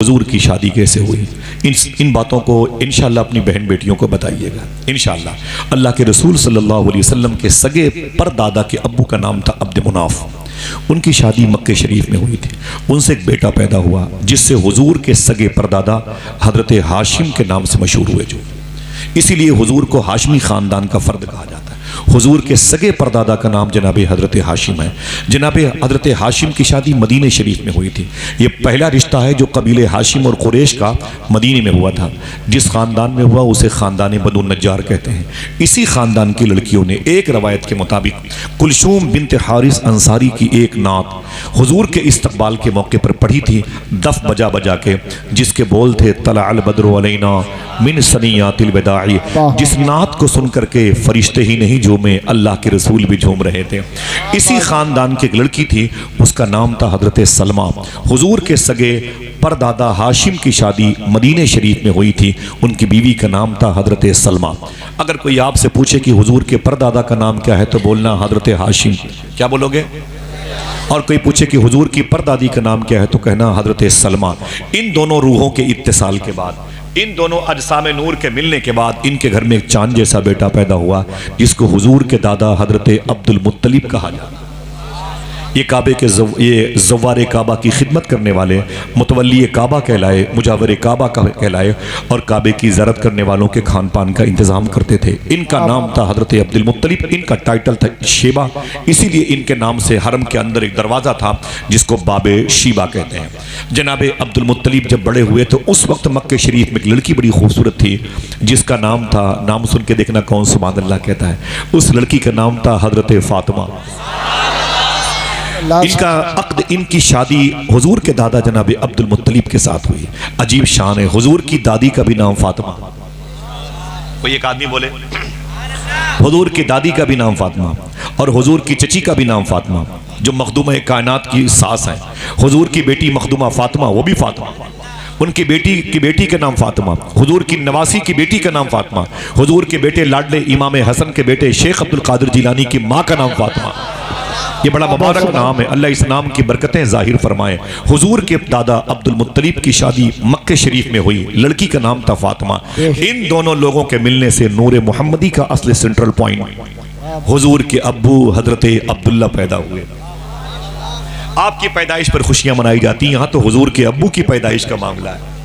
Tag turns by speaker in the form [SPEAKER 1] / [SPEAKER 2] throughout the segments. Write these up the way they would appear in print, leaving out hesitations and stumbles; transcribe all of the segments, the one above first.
[SPEAKER 1] हुजूर की शादी कैसे हुई, इन बातों को इंशाअल्लाह अपनी बहन बेटियों को बताइएगा इंशाअल्लाह। अल्लाह के रसूल सल्लल्लाहु अलैहि वसल्लम के सगे परदादा के अब्बू का नाम था अब्द मुनाफ। उनकी शादी मक्के शरीफ में हुई थी। उनसे एक बेटा पैदा हुआ जिससे हुजूर के सगे परदादा हजरत हाशिम के नाम से मशहूर हुए। जो इसीलिए हुजूर को हाशमी ख़ानदान का फ़र्द कहा जाता है। हुजूर के सगे परदादा का नाम जनाब हज़रत हाशिम है। जनाब हज़रत हाशिम की शादी मदीने शरीफ में हुई थी। ये पहला रिश्ता है जो कबीले हाशिम और कुरैश का मदीने में हुआ था। जिस ख़ानदान में हुआ उसे ख़ानदान बनु नज्जार कहते हैं। इसी ख़ानदान की लड़कियों ने एक रवायत के मुताबिक कुलसूम बिनत हारिस अंसारी की एक नात हुजूर के इस्तकबाल के मौके पर पढ़ी थी, दफ बजा बजा के, जिसके बोल थे तलअल बद्रु अलैना मिन सनियातिल वदाई। जिस नात को सुन करके फरिश्ते ही नहीं झूमे, अल्लाह के रसूल भी झूम रहे थे। इसी खानदान की एक लड़की थी, उसका नाम था हजरत सलमा। हुजूर के सगे परदादा हाशिम की शादी मदीने शरीफ में हुई थी। उनकी बीवी का नाम था हजरत सलमा। अगर कोई आपसे पूछे कि हुजूर के परदादा का नाम क्या है तो बोलना हजरत हाशिम। क्या बोलोगे? और कोई पूछे कि हुजूर की परदादी का नाम क्या है तो कहना हजरत सलमा। इन दोनों रूहों के इत्तिसाल के बाद, इन दोनों अजसाम नूर के मिलने के बाद इनके घर में एक चांद जैसा बेटा पैदा हुआ जिसको हुजूर के दादा हजरत अब्दुल मुत्तलिब कहा जाता। ये काबे के ये ज़व्वारे काबा की खिदमत करने वाले मुतवल्ली काबा कहलाए, मुजावर काबा कहलाए और काबे की ज़रत करने वालों के खान पान का इंतज़ाम करते थे। इनका नाम था हज़रत अब्दुल मुत्तलिब। इनका टाइटल था शेबा, इसीलिए इनके नाम से हरम के अंदर एक दरवाज़ा था जिसको बाबे शीबा कहते हैं। जनाब अब्दुल मुत्तलिब जब बड़े हुए तो उस वक्त मक्के शरीफ में एक लड़की बड़ी खूबसूरत थी जिसका नाम था, नाम सुन के देखना कौन सुभान अल्लाह कहता है, उस लड़की का नाम था हज़रत फ़ातिमा। इनका अक्द, इनकी शादी हुजूर के दादा जनाब अब्दुल मुत्तलिब के साथ हुई। अजीब शान है, हुजूर की दादी का भी नाम फातिमा। कोई एक आदमी बोले हुजूर की दादी का भी नाम फातिमा और हुजूर की चची का भी नाम फातिमा, जो मखदूमा कायनात की सास है। हुजूर की बेटी मखदूमा फातिमा, वो भी फातिमा। उनकी बेटी का नाम फातिमा। हुजूर की नवासी की बेटी का नाम फातिमा। हुजूर के बेटे लाडले इमाम हसन के बेटे शेख अब्दुल कादिर जिलानी की माँ का नाम फातिमा। ये बड़ा मुबारक नाम है, अल्लाह इस नाम की बरकतें जाहिर फरमाए। हुजूर के दादा अब्दुल मुत्तलिब की शादी मक्के शरीफ में हुई, लड़की का नाम था फातिमा। इन दोनों लोगों के मिलने से नूर मोहम्मदी का असली सेंट्रल पॉइंट हुजूर के अब्बू हजरत अब्दुल्ला पैदा हुए। आपकी पैदाइश पर खुशियां मनाई जाती हैं, यहाँ तो हुजूर के अब्बू की पैदाइश का मामला है।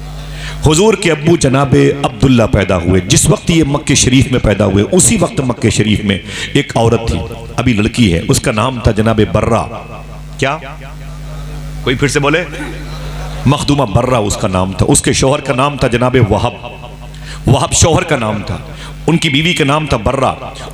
[SPEAKER 1] हुजूर के अब्बू जनाब अब्दुल्ला पैदा हुए। जिस वक्त ये मक्के शरीफ में पैदा हुए उसी वक्त मक्के शरीफ में एक औरत थी, अभी लड़की है, उसका नाम था जनाब बर्रा। क्या? कोई फिर से बोले? मखदूमा बर्रा उसका नाम था। उसके शौहर का नाम था जनाब वहाब शौहर का नाम था। उनकी बीवी का नाम था बर्रा।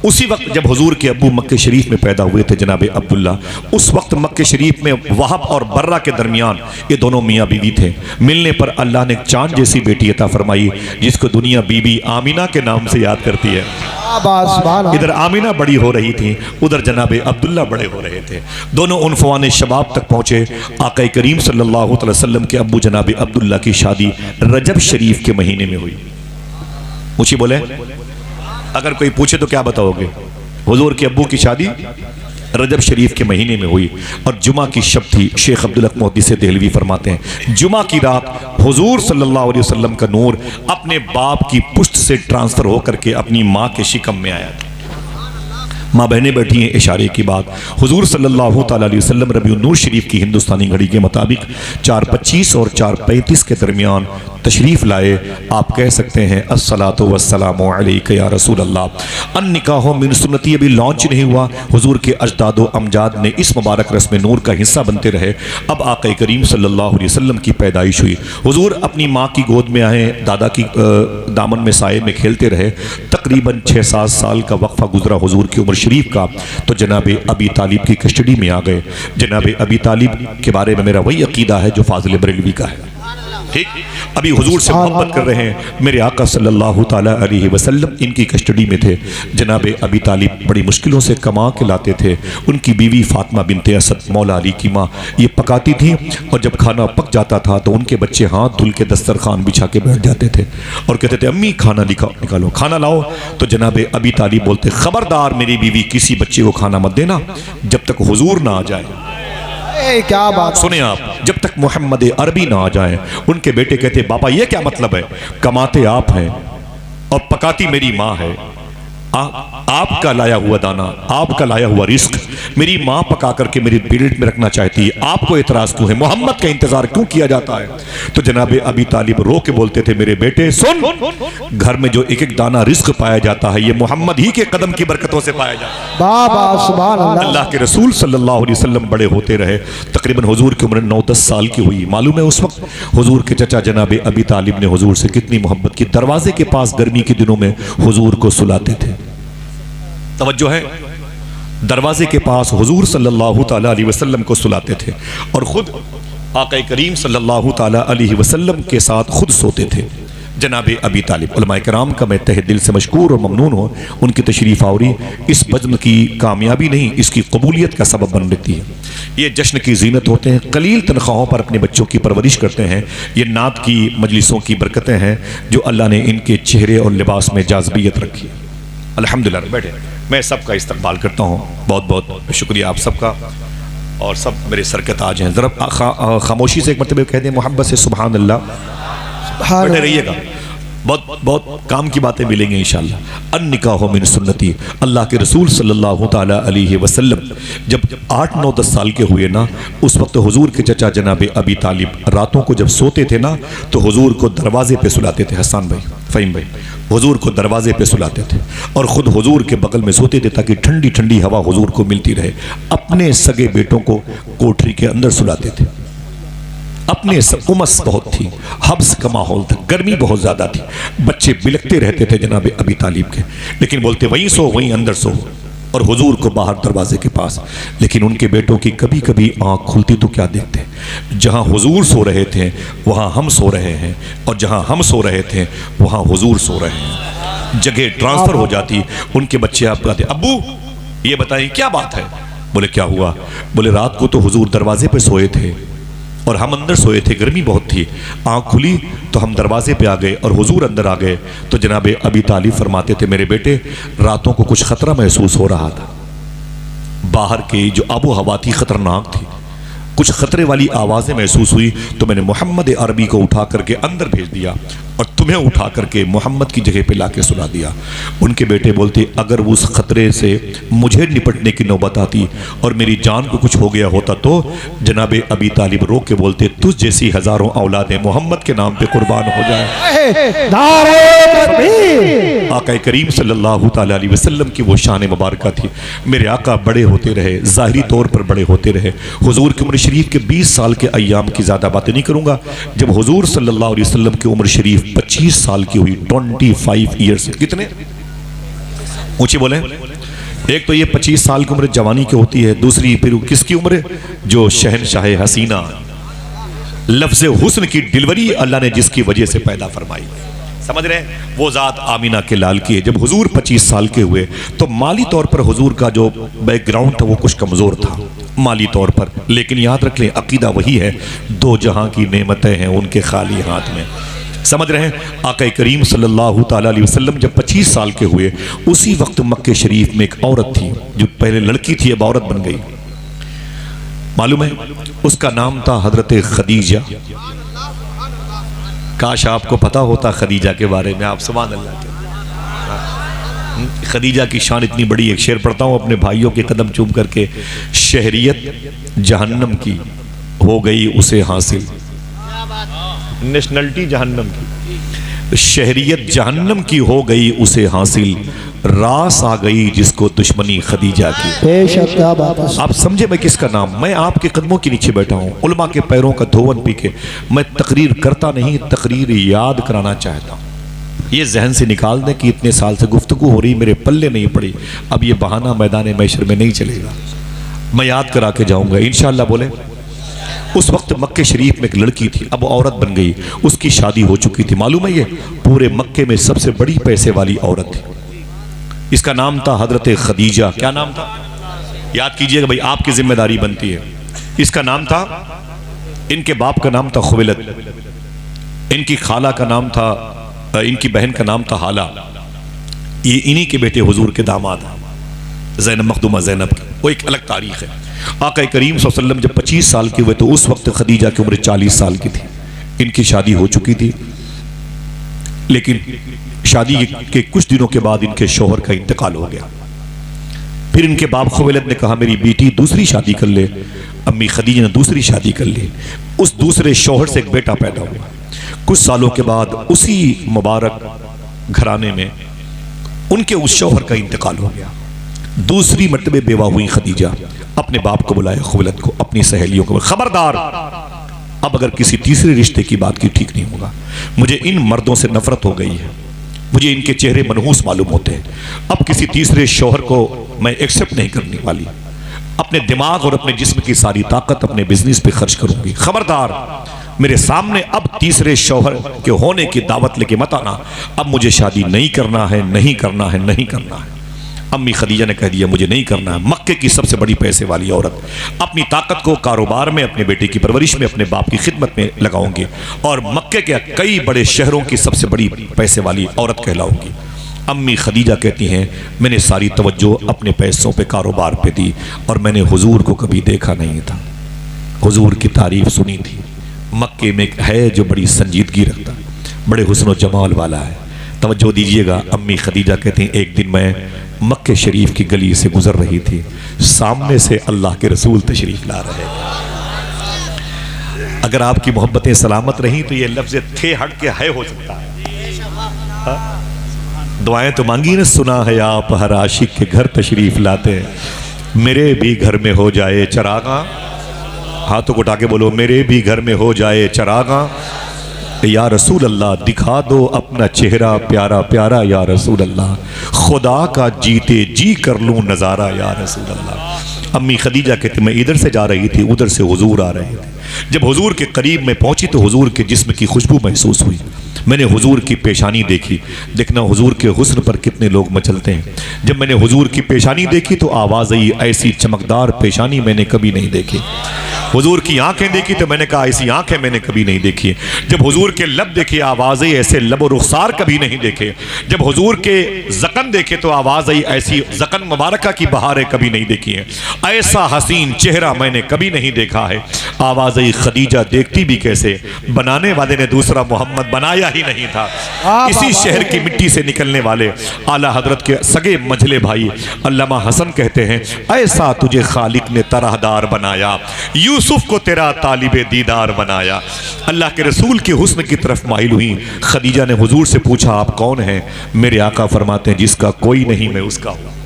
[SPEAKER 1] उसी वक्त जब हुजूर के अब्बू मक्के शरीफ में पैदा हुए थे जनाब अब्दुल्ला, उस वक्त मक्के शरीफ में वहाब और बर्रा के दरमियान ये दोनों मियाँ बीवी थे। मिलने पर अल्लाह ने चांद जैसी बेटी अता फरमाई जिसको दुनिया बीबी आमिना के नाम से याद करती है। इधर आमिना बड़ी हो रही थी, उधर जनाब अब्दुल्ला बड़े हो रहे थे। दोनों उनफवान शबाब तक पहुँचे। आका करीम सल्लल्लाहु अलैहि वसल्लम के अब्बू जनाब अब्दुल्ला की शादी रजब शरीफ के महीने में हुई। मुझे बोले अगर कोई पूछे तो क्या बताओगे? हुजूर के अब्बू की शादी रजब शरीफ के महीने में हुई और जुमा की शब थी। शेख अब्दुल हक मुहद्दिस देहलवी फरमाते हैं जुमा की रात हुजूर सल्लल्लाहु अलैहि वसल्लम का नूर अपने बाप की पुश्त से ट्रांसफर होकर के अपनी माँ के शिकम में आया। माँ बहनें बैठी हैं, इशारे की बात। हुजूर सल्लल्लाहु अलैहि वसल्लम रबीउन नूर शरीफ की हिंदुस्तानी घड़ी के मुताबिक 4:25 और 4:35 के दरमियान तशरीफ़ लाए। आप कह सकते हैं अस्सलातु वस्सलामु अलैका या रसूल अल्लाह। अन निकाह मिन सुन्नती अभी लॉन्च नहीं हुआ। हुजूर के अजदादो अमजाद ने इस मुबारक रस्म नूर का हिस्सा बनते रहे। अब आका करीम सल्लल्लाहु अलैहि वसल्लम की पैदाइश हुई। हुजूर अपनी माँ की गोद में आए, दादा की दामन में साए में खेलते रहे। तकरीबन 6-7 साल का वक्फा गुजरा हुजूर की उम्र शरीफ का तो जनाब अबी तालिब की कस्टडी में आ गए। जनाब अबी तालिब के बारे में मेरा वही अकीदा है जो फाजिल बरेलवी का है। ठीक, अभी हुजूर से मोहब्बत कर रहे हैं। मेरे आका सल्लल्लाहु ताला अलैहि वसल्लम इनकी कस्टडी में थे। जनाब अबी तालिब बड़ी मुश्किलों से कमा के लाते थे। उनकी बीवी फातिमा बिनते असद मौला अली की माँ ये पकाती थी और जब खाना पक जाता था तो उनके बच्चे हाथ धुल के दस्तरखान बिछा के बैठ जाते थे और कहते थे अम्मी खाना निकालो, खाना लाओ। तो जनाब अबी तालिब बोलते खबरदार मेरी बीवी किसी बच्चे को खाना मत देना जब तक हुजूर ना आ जाए।
[SPEAKER 2] क्या बात।
[SPEAKER 1] सुने आप, जब तक मोहम्मद अरबी ना आ जाए, उनके बेटे कहते बाबा ये क्या मतलब है, कमाते आप हैं और पकाती मेरी माँ है, आपका लाया हुआ दाना, आपका लाया हुआ रिस्क मेरी माँ पका करके मेरी प्लेट में रखना चाहती है, आपको एतराज क्यों है, मोहम्मद का इंतजार क्यों किया जाता है। तो जनाब अबी तालिब रो के बोलते थे मेरे बेटे सुन, घर में जो एक एक दाना रिस्क पाया जाता है ये मोहम्मद ही के कदम की बरकतों से पाया जाता है।
[SPEAKER 2] बाबा सुभान अल्लाह।
[SPEAKER 1] अल्लाह के रसूल सल्लल्लाहु अलैहि वसल्लम बड़े होते रहे, तकरीबन हुजूर की उम्र 9-10 साल की हुई। मालूम है उस वक्त हुजूर के चचा जनाब अबी तालिब ने हुजूर से कितनी मोहब्बत की, दरवाजे के पास गर्मी के दिनों में हुजूर को सुलाते थे। तवज्जो है, दरवाजे के पास हुजूर सल्लल्लाहु ताला अलैहि वसल्लम को सुलाते थे और खुद आक़ा करीम सल्लल्लाहु ताला अलैहि वसल्लम के साथ खुद सोते थे। जनाब अबी तालिब, उलमाए कराम का मैं तहे दिल से मशकूर और ममनून हूँ, उनकी तशरीफ़ आवरी इस बज़्म की कामयाबी नहीं, इसकी कबूलियत का सबब बन रहती है। ये जश्न की ज़ीनत होते हैं, कलील तनख्वाहों पर अपने बच्चों की परवरिश करते हैं। ये नात की मजलिसों की बरकतें हैं जो अल्लाह ने इनके चेहरे और लिबास में जाज़बियत रखी। अल्हम्दुलिल्लाह। बैठे, मैं सबका इस्तकबाल करता हूँ, बहुत बहुत शुक्रिया आप सबका, और सब मेरे सर के ताज हैं। ज़रा खामोशी से एक मरतबा कह दें मोहब्बत से सुभान अल्लाह। बैठे रहिएगा, बहुत बहुत काम की बातें मिलेंगी इंशाअल्लाह। अन्निकाहु मिन सुन्नती, अल्लाह के रसूल सल्लल्लाहु ताला अलैहि वसल्लम जब 8-9-10 साल के हुए ना, उस वक्त हुजूर के चचा जनाब अबी तालिब रातों को जब सोते थे ना, तो हुजूर को दरवाजे पे सुलाते थे। हसन भाई, फ़हीम भाई, हुजूर को दरवाजे पे सुलाते थे और ख़ुद हुजूर के बगल में सोते थे ताकि ठंडी ठंडी हवा हुजूर को मिलती रहे। अपने सगे बेटों को कोठरी के अंदर सुलाते थे। अपने उमस बहुत थी, हब्स का माहौल था, गर्मी बहुत ज़्यादा थी, बच्चे बिलकते रहते थे जनाब अबी तालिब के, लेकिन बोलते वहीं सो वहीं अंदर सो, और हुजूर को बाहर दरवाजे के पास। लेकिन उनके बेटों की कभी कभी आँख खुलती तो क्या देखते, जहाँ हुजूर सो रहे थे वहाँ हम सो रहे हैं, और जहाँ हम सो रहे थे वहाँ हुजूर सो रहे हैं। जगह ट्रांसफ़र हो जाती। उनके बच्चे आप कहते अब्बू ये बताइए क्या बात है। बोले क्या हुआ। बोले रात को तो हुजूर दरवाजे पे सोए थे और हम अंदर सोए थे, गर्मी बहुत थी, आँख खुली तो हम दरवाजे पे आ गए और हुजूर अंदर आ गए। तो जनाब अबी तालिब फरमाते थे मेरे बेटे रातों को कुछ ख़तरा महसूस हो रहा था, बाहर की जो आबो हवा थी ख़तरनाक थी, कुछ ख़तरे वाली आवाज़ें महसूस हुई, तो मैंने मोहम्मद अरबी को उठा करके अंदर भेज दिया और तुम्हें उठा करके मोहम्मद की जगह पे लाके सुला दिया। उनके बेटे बोलते अगर उस ख़तरे से मुझे निपटने की नौबत आती और मेरी जान को कुछ हो गया होता तो जनाब अबी तालिब रो के बोलते तुझ जैसी हज़ारों औलादें मोहम्मद के नाम पे कुर्बान हो जाए। आका करीम सल्लल्लाहु ताला अलैहि वसल्लम की वो शान मुबारक थी। मेरे आका बड़े होते रहे, ज़ाहिरी तौर पर बड़े होते रहे। हुजूर की उम्र शरीफ के 20 साल के अय्याम की ज़्यादा बातें नहीं करूँगा। जब हुजूर सल्लल्लाहु अलैहि वसल्लम की उम्र शरीफ 25 साल की हुई, 25 ईयर्स, कितने ऊंचे बोले। एक तो ये 25 साल की उम्र जवानी की होती है, दूसरी फिर किसकी उम्र, जो शहनशाह हसीना, लफ्ज़ हुस्न की डिलीवरी अल्लाह ने जिसकी वजह से पैदा फरमाई, समझ रहे हैं, वो ज़ात आमीना के लाल की है। जब हुजूर 25 साल के हुए तो माली तौर पर हुजूर का जो बैकग्राउंड था वो कुछ कमज़ोर था माली तौर पर, लेकिन याद रख लें अकीदा वही है, दो जहां की नेमतें हैं उनके खाली हाथ में। समझ रहे हैं। आका करीम सल्लल्लाहु ताला अलैहि वसल्लम जब 25 साल के हुए, उसी वक्त मक्के शरीफ में एक औरत थी जो पहले लड़की थी अब औरत बन गई। मालूम है उसका नाम था हजरत खदीजा। काश आपको पता होता खदीजा के बारे में, आप सुभान अल्लाह। खदीजा की शान इतनी बड़ी, एक शेर पढ़ता हूँ अपने भाइयों के कदम चूम करके, शहरियत जहन्नम की हो गई उसे हासिल, नेशनलिटी जहन्नम की, शहरियत जहन्नम की हो गई उसे हासिल, रास आ गई जिसको दुश्मनी खदीजा की। आप समझे मैं किसका नाम, मैं आपके कदमों के नीचे बैठा हूँ, उलमा के पैरों का धोवन पी के। मैं तकरीर करता नहीं, तकरीर याद कराना चाहता हूँ। ये जहन से निकाल दें कि इतने साल से गुफ्तगू हो रही, मेरे पल्ले नहीं पड़ी, अब ये बहाना मैदान मैशर में नहीं चलेगा, मैं याद करा के जाऊँगा इंशाअल्लाह। बोले उस वक्त मक्के शरीफ में एक लड़की थी, अब औरत बन गई, उसकी शादी हो चुकी थी। मालूम है ये पूरे मक्के में सबसे बड़ी पैसे वाली औरत थी। इसका नाम था हजरत खदीजा। क्या नाम था, याद कीजिएगा भाई, आपकी जिम्मेदारी बनती है। इसका नाम था, इनके बाप का नाम था खुवैलद, इनकी खाला का नाम था, इनकी बहन का नाम था हाला। ये इन्हीं के बेटे हुजूर के दामाद ज़ैनब मखदूमा ज़ैनब की, वो एक अलग तारीख है। आका करीम सल्लल्लाहु अलैहि वसल्लम जब 25 साल के हुए तो उस वक्त खदीजा की उम्र 40 साल की थी। इनकी शादी हो चुकी थी, लेकिन शादी के कुछ दिनों के बाद इनके शौहर का इंतकाल हो गया। फिर इनके बाप खुवैलद ने कहा मेरी बेटी दूसरी शादी कर ले। अम्मी खदीजा ने दूसरी शादी कर ली। उस दूसरे शौहर से एक बेटा पैदा हुआ। कुछ सालों के बाद उसी मुबारक घराने में उनके उस शौहर का इंतकाल हो गया। दूसरी मर्तबे बेवा हुई खदीजा। अपने बाप को बुलाया खुवैलद को, अपनी सहेलियों को, खबरदार अब अगर किसी तीसरे रिश्ते की बात की ठीक नहीं होगा। मुझे इन मर्दों से नफरत हो गई है, मुझे इनके चेहरे मनहूस मालूम होते हैं। अब किसी तीसरे शौहर को मैं एक्सेप्ट नहीं करने वाली। अपने दिमाग और अपने जिस्म की सारी ताकत अपने बिजनेस पे खर्च करूंगी। खबरदार मेरे सामने अब तीसरे शौहर के होने की दावत लेके मत आना। अब मुझे शादी नहीं करना है, नहीं करना है, नहीं करना है। अम्मी खदीजा ने कह दिया मुझे नहीं करना है। मक्के की सबसे बड़ी पैसे वाली औरत, अपनी ताकत को कारोबार में, अपने बेटे की परवरिश में, अपने बाप की खिदमत में लगाऊंगी और मक्के के कई बड़े शहरों की सबसे बड़ी पैसे वाली औरत कहलाऊंगी। अम्मी खदीजा कहती हैं मैंने सारी तवज्जो अपने पैसों पे, कारोबार पे दी और मैंने हुजूर को कभी देखा नहीं था। हुजूर की तारीफ सुनी थी। मक्के में है जो बड़ी संजीदगी रखता, बड़े हुस्न जमाल वाला है। तवज्जो दीजिएगा। अम्मी खदीजा कहती हैं एक दिन मैं मक्के शरीफ की गली से गुजर रही थी, सामने से अल्लाह के रसूल तशरीफ ला रहे थे। अगर आपकी मोहब्बतें सलामत रहीं तो ये लफ्ज़ थे हट के है हो सकता है। दुआएं तो मांगी न, सुना है आप हर आशिक के घर तशरीफ लाते हैं। मेरे भी घर में हो जाए चरागा, हाथों को उठा के बोलो मेरे भी घर में हो जाए चरागा। या रसूल अल्लाह दिखा दो अपना चेहरा प्यारा प्यारा, या रसूल अल्लाह खुदा का जीते जी कर लूं नज़ारा, या रसूल अल्लाह। अम्मी खदीजा कहती मैं इधर से जा रही थी, उधर से हुजूर आ रहे थे। जब हुजूर के करीब में पहुंची तो हुजूर के जिस्म की खुशबू महसूस हुई। मैंने हुजूर की पेशानी देखी। देखना हुजूर के हुस्न पर कितने लोग मचलते हैं। जब मैंने हुजूर की पेशानी देखी तो आवाज़ आई, ऐसी चमकदार पेशानी मैंने कभी नहीं देखी। हुजूर की आंखें देखी तो मैंने कहा ऐसी आंखें मैंने कभी नहीं देखी। जब हुजूर के लब देखे आवाज़ आई, ऐसे लब और रुखसार कभी नहीं देखे। जब हुजूर के ज़कन देखे तो आवाज़ आई, ऐसी ज़कन मुबारका की बहारें कभी नहीं देखी हैं। ऐसा हसीन चेहरा मैंने कभी नहीं देखा है। आवाज़ आई, खदीजा देखती भी कैसे, बनाने वाले ने दूसरा मोहम्मद बनाया ही नहीं था। इसी शहर की मिट्टी से निकलने वाले आला हजरत के सगे मझले भाई अल्लामा हसन कहते हैं, ऐसा तुझे खालिक ने तरहदार बनाया, यूसुफ को तेरा तालिबे दीदार बनाया। अल्लाह के रसूल के हुस्न की तरफ माइल हुई। खदीजा ने हुजूर से पूछा आप कौन हैं? मेरे आका फरमाते हैं जिसका कोई नहीं मैं उसका हूँ।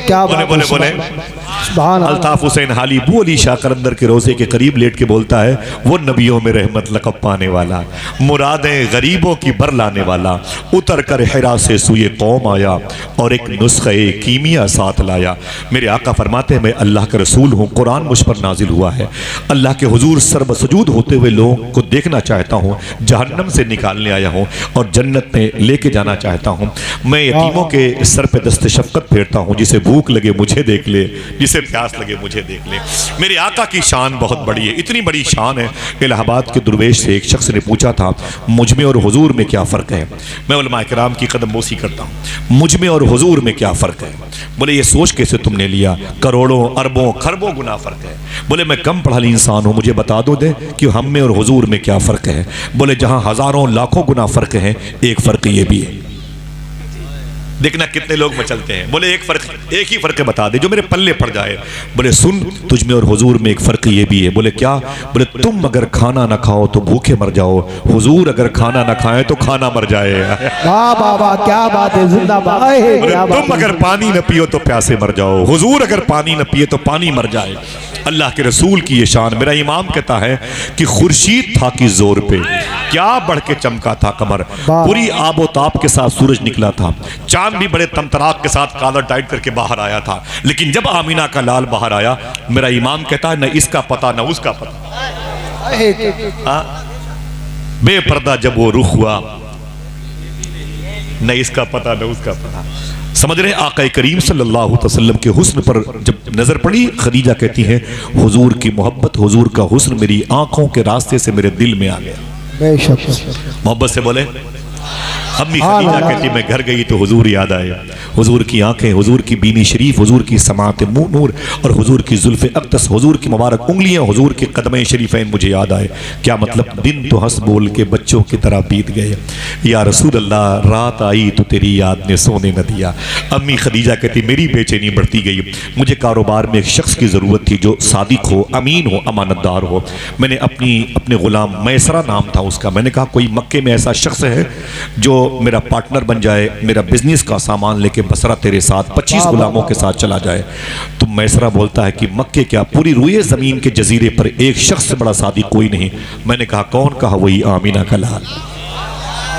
[SPEAKER 2] क्या
[SPEAKER 1] बोले बोले बोले अल्ताफ हुसैन हाली बू अली शाह कलंदर के रोज़े के करीब लेट के बोलता है, वो नबियों में रहमत लक़ब पाने वाला, मुरादें गरीबों की बर लाने वाला, उतर कर हिरा से सुए कौम आया और एक नुस्खे कीमिया साथ लाया। मेरे आका फरमाते हैं मैं अल्लाह का रसूल हूँ, कुरान मुझ पर नाजिल हुआ है। अल्लाह के हुजूर सर्वसजूद होते हुए लोगों को देखना चाहता हूँ, जहन्नम से निकालने आया हूँ और जन्नत में लेके जाना चाहता हूँ। मैं यतीमों के सर पे दस्ते शफ़क़त फेरता हूँ, जिसे भूख लगे मुझे देख ले, जिसे प्यास लगे मुझे देख ले। मेरे आका की शान बहुत बड़ी है, इतनी बड़ी शान है। इलाहाबाद के दुर्वेश से एक शख्स ने पूछा था मुझ में और हुजूर में क्या फ़र्क है? मैं उलमा किराम की कदमबोसी करता हूँ, मुझ में और हुजूर में क्या फ़र्क है? बोले ये सोच कैसे तुमने लिया, करोड़ों अरबों खरबों गुना फ़र्क है। बोले मैं कम पढ़ा इंसान हूँ, मुझे बता दो दे कि हम में और हुजूर में क्या फ़र्क है। बोले जहाँ हज़ारों लाखों गुना फ़र्क है, एक फ़र्क ये भी है। देखना कितने लोग मचलते हैं। बोले एक ही फ़र्क बता दे जो मेरे पल्ले पड़ जाए। बोले सुन तुझ में और हुजूर में एक फ़र्क ये भी है। बोले क्या? बोले तुम अगर खाना ना खाओ तो भूखे मर जाओ, हुजूर अगर खाना ना खाए तो खाना मर जाए।
[SPEAKER 2] वाह वाह वाह क्या बात है, जिंदाबाद।
[SPEAKER 1] तुम अगर पानी न पियो तो प्यासे मर जाओ, हुजूर अगर पानी न पिए तो पानी मर जाए। अल्लाह के रसूल की ये शान। मेरा इमाम कहता है कि खुर्शीद था कि जोर पे क्या बढ़ के चमका था कमर, पूरी आबो ताप के साथ सूरज निकला था, चांद भी बड़े तमतराक के साथ कालर टाइट करके बाहर आया था। लेकिन जब आमीना का लाल बाहर आया, मेरा इमाम कहता है न इसका पता न उसका पता। बेपर्दा जब वो रुख हुआ, न इसका पता न उसका पता। समझ रहे? आका करीम सल्लल्लाहु अलैहि वसल्लम के हुस्न पर जब नजर पड़ी, खदीजा कहती हैं हुजूर की मोहब्बत, हुजूर का हुस्न मेरी आंखों के रास्ते से मेरे दिल में आ गया।
[SPEAKER 2] बेशक
[SPEAKER 1] मोहब्बत से बोले अम्मी खदीजा कहती मैं घर गई तो हुजूर याद आए, हुजूर की आंखें, हुजूर की बीनी शरीफ, हुजूर की समात मुंह नूर और हुजूर की जुल्फ़े अक़दस, हुजूर की मुबारक उंगलियां, हुजूर के कदम शरीफ़ैन मुझे याद आए। क्या मतलब, दिन तो हंस बोल के बच्चों की तरह बीत गए। या रसूल अल्लाह, रात आई तो तेरी याद ने सोने न दिया। अम्मी खदीजा कहती मेरी बेचैनी बढ़ती गई। मुझे कारोबार में एक शख्स की ज़रूरत थी जो सादिक हो, अमीन हो, अमानतदार हो। मैंने अपने ग़ुलाम, मैसरा नाम था उसका, मैंने कहा कोई मक्के में ऐसा शख्स है जो मेरा पार्टनर बन जाए, मेरा बिजनेस का सामान लेके बसरा तेरे साथ 25 गुलामों के साथ चला जाए। तो मैसरा बोलता है कि मक्के क्या, पूरी रुए ज़मीन के जजीरे पर एक शख्स से बड़ा सादिक कोई नहीं। मैंने कहा कौन? कहा वही आमीना का लाल।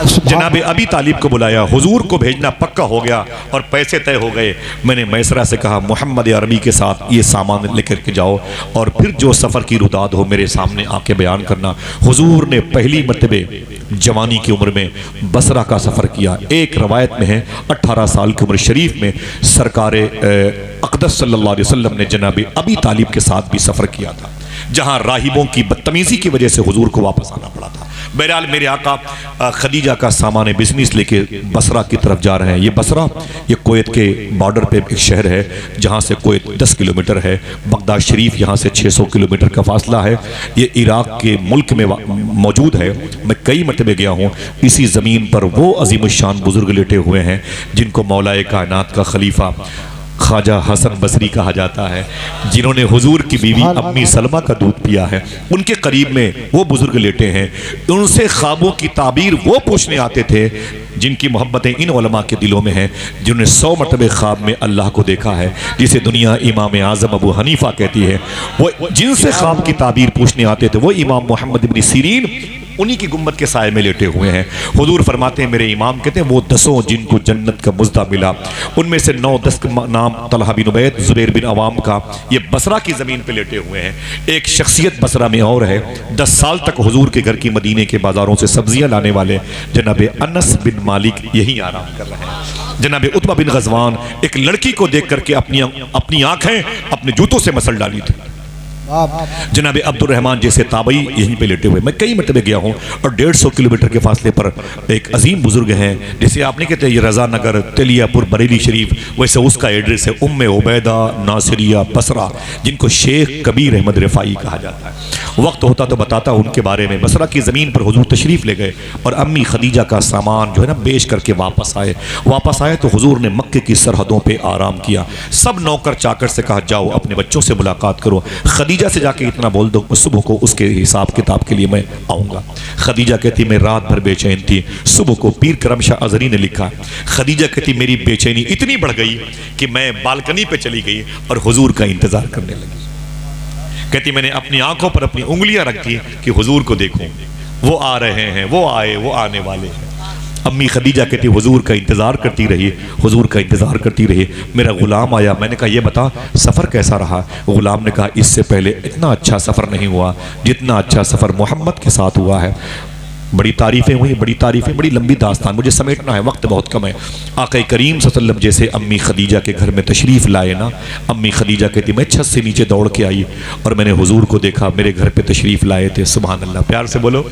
[SPEAKER 1] जनाब अबी तालिब को बुलाया, हुजूर को भेजना पक्का हो गया और पैसे तय हो गए। मैंने मैसरा से कहा मोहम्मद अरबी के साथ ये सामान लेकर के जाओ और फिर जो सफ़र की रुदाद हो मेरे सामने आके बयान करना। हुजूर ने पहली मरतबे जवानी की उम्र में बसरा का सफ़र किया। एक रवायत में है 18 साल की उम्र शरीफ में सरकार अक़दस सल्लल्लाहु अलैहि वसल्लम ने जनाब अबी तालिब के साथ भी सफ़र किया था, जहाँ राहिबों की बदतमीज़ी की वजह से हुजूर को वापस आना पड़ा था। बहरहाल मेरे आका खदीजा का सामान बिजनेस लेके बसरा की तरफ जा रहे हैं। ये बसरा, ये कुवैत के बॉर्डर पे एक शहर है जहाँ से कुवैत 10 किलोमीटर है। बगदाद शरीफ यहाँ से 600 किलोमीटर का फासला है। ये इराक़ के मुल्क में मौजूद है। मैं कई मरतबे गया हूँ। इसी ज़मीन पर वो अज़ीमुश्शान बुज़ुर्ग लेटे हुए हैं जिनको मौलाए कायनात का खलीफा ख्वाजा हसन बसरी कहा जाता है, जिन्होंने हुजूर की बीवी अम्मी सलमा का दूध पिया है। उनके करीब में वो बुजुर्ग लेटे हैं। उनसे ख्वाबों की ताबीर वो पूछने आते थे जिनकी मोहब्बतें इन उलमा के दिलों में हैं, जिन्होंने 100 मरतबे ख्वाब में अल्लाह को देखा है, जिसे दुनिया इमाम आज़म अबू हनीफा कहती है। वो जिनसे ख्वाब की ताबीर पूछने आते थे वो इमाम मोहम्मद इब्न सीरीन उन्हीं की गुम्बद के साए में लेटे हुए हैं। हुजूर फरमाते हैं मेरे इमाम कहते हैं वो 10 जिनको जन्नत का मुज़्दा मिला, उनमें से 9-10 का नाम तलहा बिन उबैद, ज़ुबैर बिन अवाम का, ये बसरा की ज़मीन पे लेटे हुए हैं। एक शख्सियत बसरा में और है, 10 साल तक हुजूर के घर की मदीने के बाज़ारों से सब्जियां लाने वाले जनाब अनस बिन मालिक यही आराम कर रहे हैं। जनाब उतबा बिन गज़वान एक लड़की को देख करके अपनी आंखें अपने जूतों से मसल डाली थी। जनाब अब्दुर्रहमान जैसे ताबई यहीं पे लेटे हुए। मैं कई मरतबे गया हूँ और 150 किलोमीटर के फासले पर एक अजीम बुजुर्ग हैं, जैसे आप नहीं कहते ये रज़ा नगर तेलियापुर बरेली शरीफ, वैसे उसका एड्रेस है उम्मे उबैदा नासिरिया बसरा, जिनको शेख कबीर अहमद रिफाई कहा जाता है। वक्त होता तो बताता उनके बारे में। बसरा की ज़मीन पर हुजूर तशरीफ़ ले गए और अम्मी खदीजा का सामान जो है ना बेच करके वापस आए तो हुजूर ने मक्के की सरहदों पर आराम किया। सब नौकर चाकर से कहा जाओ अपने बच्चों से मुलाकात करो, खदीजा से जाके इतना बोल दो सुबह को उसके हिसाब किताब के लिए मैं आऊँगा। खदीजा कहती मैं रात भर बेचैन थी। सुबह को पीर करम शाह अज़हरी ने लिखा, खदीजा कहती मेरी बेचैनी इतनी बढ़ गई कि मैं बालकनी पे चली गई और हुजूर का इंतज़ार करने लगी। कहती मैंने अपनी आंखों पर अपनी उंगलियां रख दी कि हुजूर को देखूं, वो आ रहे हैं, वो आए, वो आने वाले हैं। अम्मी खदीजा कहती हुजूर का इंतज़ार करती रही, हुजूर का इंतज़ार करती रही। मेरा ग़ुलाम आया, मैंने कहा ये बता सफ़र कैसा रहा। ग़ुलाम ने कहा इससे पहले इतना अच्छा सफ़र नहीं हुआ जितना अच्छा सफ़र मोहम्मद के साथ हुआ है। बड़ी तारीफ़ें हुई, बड़ी तारीफ़ें, बड़ी लंबी दास्तान, मुझे समेटना है, वक्त बहुत कम है। आक़ा करीम सल्लल्लाहु अलैहि वसल्लम जैसे अम्मी खदीजा के घर में तशरीफ़ लाए ना, अम्मी खदीजा कहती मैं छत से नीचे दौड़ के आई और मैंने हुजूर को देखा, मेरे घर पे तशरीफ़ लाए थे। सुभान अल्लाह, प्यार से बोलो।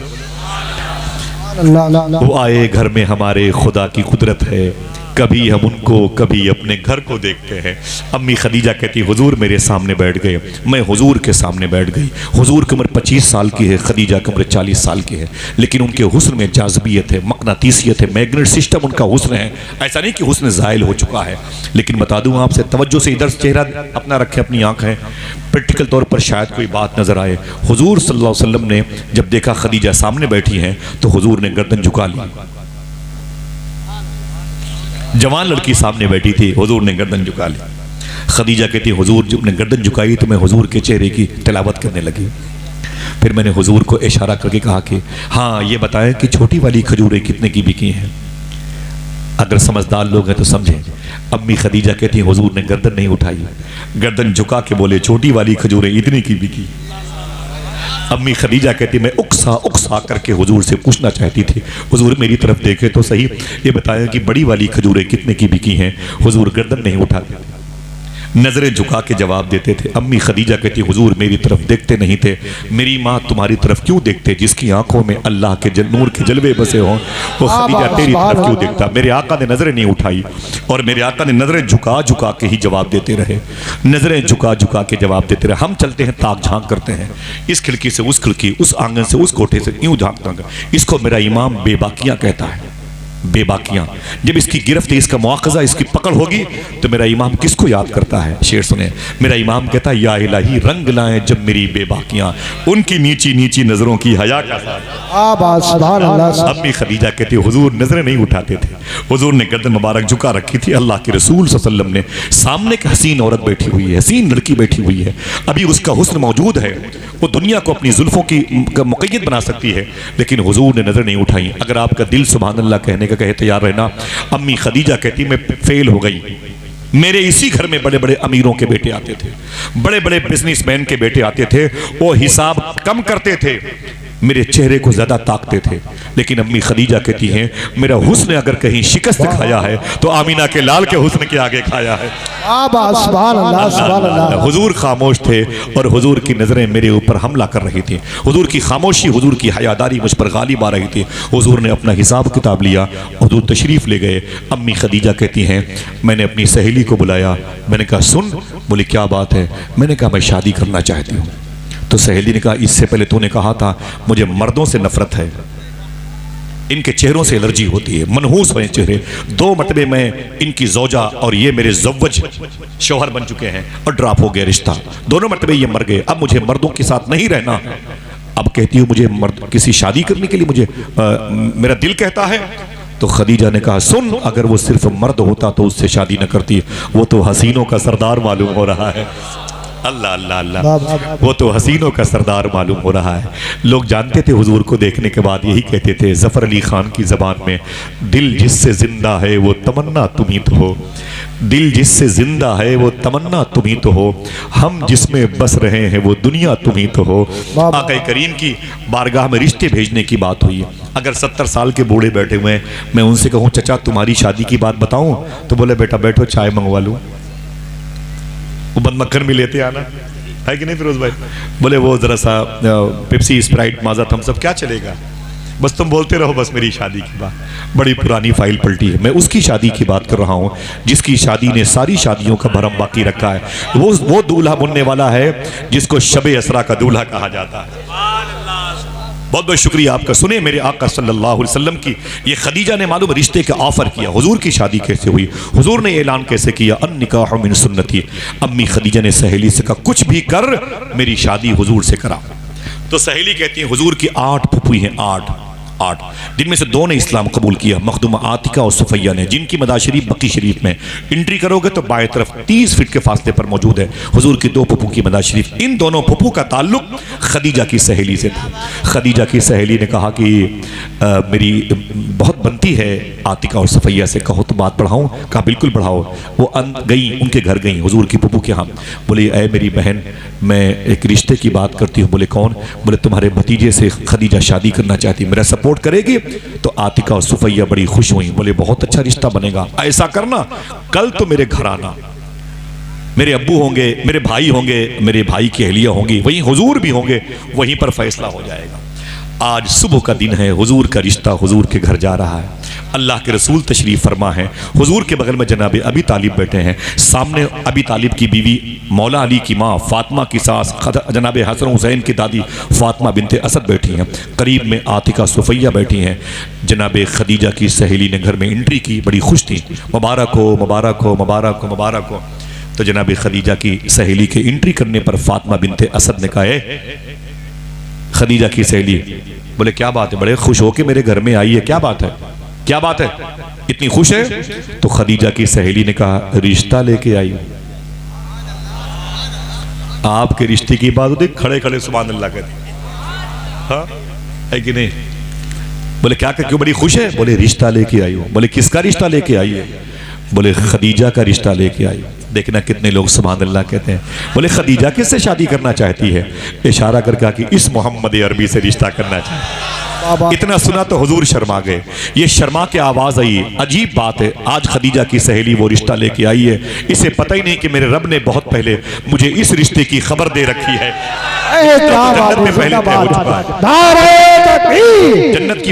[SPEAKER 1] वो आए घर में हमारे खुदा की कुदरत है, कभी हम उनको कभी अपने घर को देखते हैं। अम्मी खदीजा कहती हुजूर मेरे सामने बैठ गए, मैं हुजूर के सामने बैठ गई। हुजूर की उम्र 25 साल की है, खदीजा की उम्र 40 साल की है, लेकिन उनके हुस्न में जाज़बियत है, मकनातीसियत है, मैग्नेट सिस्टम उनका हुस्न है। ऐसा नहीं कि हुस्न ज़ाइल हो चुका है, लेकिन बता दूँ आपसे, तवज्जो से इधर चेहरा अपना रखें, अपनी आँखें, प्रैक्टिकल तौर पर शायद कोई बात नज़र आए। हुजूर सल्लल्लाहु अलैहि वसल्लम ने जब देखा खदीजा सामने बैठी हैं तो हुजूर ने गर्दन झुका ली। जवान लड़की सामने बैठी थी, हुजूर ने गर्दन झुका ली। खदीजा कहती हुजूर जब ने गर्दन झुकाई तो मैं हुजूर के चेहरे की तिलावत करने लगी। फिर मैंने हुजूर को इशारा करके कहा कि हाँ ये बताएं कि छोटी वाली खजूरें कितने की बिकी हैं। अगर समझदार लोग हैं तो समझें। अम्मी खदीजा कहती हुजूर ने गर्दन नहीं उठाई, गर्दन झुका के बोले छोटी वाली खजूरें इतने की बिकी। अम्मी खदीजा कहती मैं उकसा करके हुजूर से पूछना चाहती थी, हुजूर मेरी तरफ देखे तो सही, ये बताया कि बड़ी वाली खजूरें कितने की बिकी हैं। हुजूर गर्दन नहीं उठाते। नजरें झुका के जवाब देते थे। अम्मी खदीजा कहती हुजूर मेरी तरफ देखते नहीं थे। मेरी माँ तुम्हारी तरफ क्यों देखते, जिसकी आंखों में अल्लाह के नूर के जलवे बसे हों वो खदीजा तेरी तरफ क्यों देखता। मेरे आका ने नजरें नहीं उठाई और मेरे आका ने नजरें झुका झुका के ही जवाब देते रहे, नजरें झुका झुका के जवाब देते रहे। हम चलते हैं ताक झांक करते हैं, इस खिड़की से उस खिड़की, उस आंगन से उस कोठे से, यूं झांकता। इसको मेरा इमाम बेबाकियां कहता है, बेबाकियां। जब इसकी गिरफ्त, इसका मुआखजा, इसकी पकड़ होगी तो मेरा इमाम किसको याद करता है? शेर सुने, मेरा इमाम कहता है या इलाही रंग लाएं जब मेरी बेबाकियां, उनकी नीची नीची नजरों की हया का साथ। अम्मी खदीजा कहती हुजूर नजरें नहीं उठाते थे, हुजूर ने गर्दन मुबारक झुका रखी थी। अल्लाह के रसूल सल्लल्लाहु अलैहि वसल्लम ने सामने एक हसीन औरत बैठी हुई है, हसीन लड़की बैठी हुई है, अभी उसका हुस्न मौजूद है, वो दुनिया को अपनी जुल्फों की मुक़य्यद बना सकती है, लेकिन हुजूर ने नजर नहीं उठाई। अगर आपका दिल सुभान अल्लाह कहने का कहे तैयार रहना। अम्मी खदीजा कहती मैं फेल हो गई। मेरे इसी घर में बड़े बड़े अमीरों के बेटे आते थे, बड़े बड़े बिजनेसमैन के बेटे आते थे, वो हिसाब कम करते थे, मेरे चेहरे को ज्यादा ताकते थे। लेकिन अम्मी खदीजा कहती हैं मेरा हुस्न अगर कहीं शिकस्त खाया है तो आमीना के लाल के हुस्न के आगे खाया है। हुजूर खामोश थे और हुजूर की नजरें मेरे ऊपर हमला कर रही थी। हुजूर की खामोशी, हुजूर की हयादारी मुझ पर गालिब आ रही थी। हुजूर ने अपना हिसाब किताब लिया, हुजूर तशरीफ ले गए। अम्मी खदीजा कहती हैं मैंने अपनी सहेली को बुलाया, मैंने कहा सुन। बोली क्या बात है? मैंने कहा मैं शादी करना चाहती हूँ। तो सहेली ने कहा इससे पहले तूने कहा था मुझे मर्दों से नफरत है, इनके चेहरों से एलर्जी होती है, मनहूस हुए चेहरे। 2 मरतबे मैं इनकी ज़ौजा और ये मेरे ज़व्वज शौहर बन चुके हैं और ड्रॉप हो गया रिश्ता, दोनों मरतबे ये मर गए, अब मुझे मर्दों के साथ नहीं रहना। अब कहती हूँ मुझे मर्द किसी शादी करने के लिए मुझे मेरा दिल कहता है। तो खदीजा ने कहा सुन, अगर वो सिर्फ मर्द होता तो उससे शादी न करती, वो तो हसीनों का सरदार मालूम हो रहा है। अल्लाह अल्लाह अल्लाह, वो तो हसीनों का सरदार मालूम हो रहा है। लोग जानते थे हुजूर को देखने के बाद यही कहते थे ज़फ़र अली खान की ज़बान में, दिल जिससे जिंदा है वो तमन्ना तुम ही तो हो, दिल जिससे जिंदा है वो तमन्ना तुम ही तो हो, हम जिसमें बस रहे हैं वो दुनिया तुम ही तो हो। आक़ा करीम की बारगाह में रिश्ते भेजने की बात हुई है। अगर 70 साल के बूढ़े बैठे हुए हैं, मैं उनसे कहूँ चचा तुम्हारी शादी की बात बताऊँ, तो बोले बेटा बैठो चाय मंगवा लूँ, वो बंद मक्खन भी लेते आना है कि नहीं फिरोज भाई? बोले वो जरा सा पेप्सी स्प्राइट माजा थम्स अप क्या चलेगा, बस तुम बोलते रहो, बस मेरी शादी की बात। बड़ी पुरानी फाइल पलटी है, मैं उसकी शादी की बात कर रहा हूँ जिसकी शादी ने सारी शादियों का भरम बाकी रखा है। वो दूल्हा बनने वाला है जिसको शबे असरा का दूल्हा कहा जाता है। बहुत बहुत शुक्रिया आपका। सुने मेरे आका सल्लल्लाहु अलैहि वसल्लम की ये खदीजा ने मालूम रिश्ते का ऑफर किया। हुजूर की शादी कैसे हुई, हुजूर ने ऐलान कैसे किया, अन निकाह मिन सुन्नती। अम्मी खदीजा ने सहेली से कहा कुछ भी कर मेरी शादी हुजूर से करा। तो सहेली कहती है हुजूर की 8 फुफी हैं, 8 जिनमें से 2 ने इस्लाम कबूल किया, मखदूमा आतिका और सुफैया ने, जिनकी मदा शरीफ बकी शरीफ में एंट्री करोगे तो बाएं तरफ 30 फीट के फासले पर मौजूद है हुजूर की 2 फुफू की मदा शरीफ। इन दोनों फुफू का ताल्लुक खदीजा की सहेली से था। खदीजा की सहेली ने कहा कि मेरी बहुत बनती है आतिका और सुफैया से, कहो तो बात बढ़ाऊँ? कहा बिल्कुल बढ़ाओ। वो गई, उनके घर गई हुजूर की फुफू के यहाँ। बोली ऐ मेरी बहन मैं एक रिश्ते की बात करती हूँ। बोले कौन? बोले तुम्हारे भतीजे से खदीजा शादी करना चाहती, मेरा सपोर्ट करेगी? तो आतिका और सुफैया बड़ी खुश हुई, बोले बहुत अच्छा रिश्ता बनेगा, ऐसा करना कल तो मेरे घर आना, मेरे अब्बू होंगे, मेरे भाई होंगे, मेरे भाई की अहलिया होंगी, वहीं हुजूर भी होंगे, वहीं पर फैसला हो जाएगा। आज सुबह का दिन है, हुजूर का रिश्ता हुजूर के घर जा रहा है। अल्लाह के रसूल तशरीफ फरमा है, हुजूर के बगल में जनाब अबी तालिब बैठे हैं, सामने अबी तालिब की बीवी मौला अली की माँ फातिमा की सास जनाब हसन हुसैन की दादी फातिमा बिनते असद बैठी हैं, करीब में आतिका सुफैया बैठी हैं। जनाब खदीजा की सहेली ने घर में एंट्री की, बड़ी खुश थी, मुबारक हो मुबारक हो मुबारक हो मुबारक हो। तो जनाब खदीजा की सहेली के एंट्री करने पर फातिमा बिनते असद ने कहा खदीजा की सहेली, बोले क्या बात है, बड़े खुश हो के मेरे घर में आई है, क्या बात है, क्या बात है, इतनी खुश है? तो खदीजा की सहेली ने कहा रिश्ता लेके आई। आपके रिश्ते की बात होती खड़े खड़े सुभान अल्लाह कहते, हाँ है कि नहीं? बोले क्या क्यों बड़ी खुश है? बोले रिश्ता लेके आई हो। बोले किसका रिश्ता लेके आई है? बोले खदीजा का रिश्ता लेके आई। देखना कितने लोग सुभान अल्लाह कहते हैं। बोले खदीजा किससे शादी करना चाहती है? इशारा करके कहा कि इस मोहम्मद अरबी से रिश्ता करना चाहती है। इतना सुना तो हुजूर शर्मा गए। ये शर्मा के आवाज आई। अजीब बात है, आज खदीजा की सहेली वो रिश्ता लेके आई है, इसे पता ही नहीं कि मेरे रब ने बहुत पहले मुझे इस रिश्ते की खबर दे रखी है। जन्नत में पहले तय हो चुका है, जन्नत की